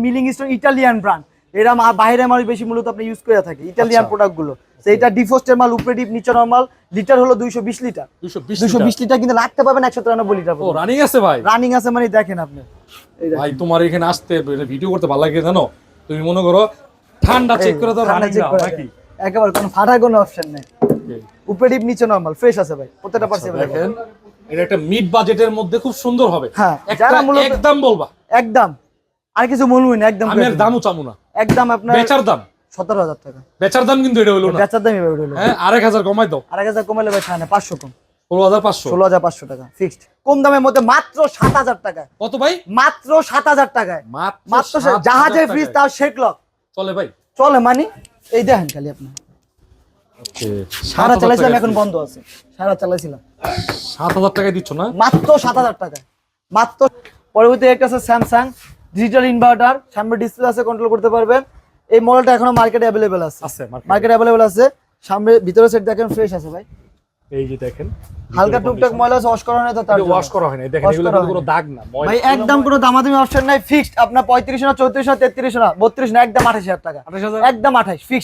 Milling stone Italian brand, এরা বাইরে মাল বেশি মূলত আপনি ইউজ করে থাকে ইটালিয়ান প্রোডাক্ট গুলো। এটা ডিফোস্টের মাল, উপরে ডিপ নিচে নরমাল, লিটার হলো 220 লিটার। 220 লিটার কিন্তু লাগতে পাবেন 193 লিটার। ও রানিং আছে ভাই, রানিং আছে মানে দেখেন আপনি ভাই তোমার এখানে আসতে ভিডিও করতে ভালো লাগে জানো, তুমি মনে করো ঠান্ডা চেক করে দাও, রানিং দাও নাকি একেবারে কোনো ফাটার কোনো অপশন নেই। উপরে ডিপ নিচে নরমাল ফ্রেশ আছে ভাই, প্রত্যেকটা পার্সেল দেখেন। এটা একটা মিড বাজেটের মধ্যে খুব সুন্দর হবে। হ্যাঁ, যারা মূলত একদম বলবা একদম, আর কিছু বলবই না, একদম আমি এর দামও চামু না, একদম আপনার বেচার দাম 17,000 টাকা। বেচার দাম কিন্তু এটা হলো না, বেচার দামই হলো। হ্যাঁ 1000 কমাই দাও। 1000 কমালে ভাই ছাড়ে না, 500 কম, 16500 16,500 টাকা ফিক্সড। কম দামের মধ্যে মাত্র 7,000 টাকা। কত ভাই? মাত্র 7,000 টাকায়, মাত্র 7,000 জাহাজের ফ্রিজ, তাও শেক লক চলে ভাই, চলে মানে এই দেখেন খালি আপনি। সারা চালাইছিলাম, এখন বন্ধ আছে, সারা চালাইছিলাম। 7000 টাকায় দিচ্ছ না? মাত্র 7,000 টাকায় মাত্র। পরবর্তী একটা আছে স্যামসাং ডিজিটাল ইনভার্টার, সামনে ডিসপ্লে আছে, কন্ট্রোল করতে পারবেন। এই মডেলটা এখনো মার্কেটে अवेलेबल আছে, মার্কেটে अवेलेबल আছে। সামনে ভিতরে সেট দেখেন ফ্রেশ আছে ভাই, এই যে দেখেন হালকা টুকটাক ময়লা ওয়াশ করা হয় না, তো তার ওয়াশ করা হয় না, দেখেন এগুলো কিন্তু কোনো দাগ না ভাই, একদম কোনো দামাদামি অপশন নাই। ফিক্সড আপনার 35 না 34 না 33 না 32 না, একদম 28,000 টাকা, একদম 28 ফিক্সড।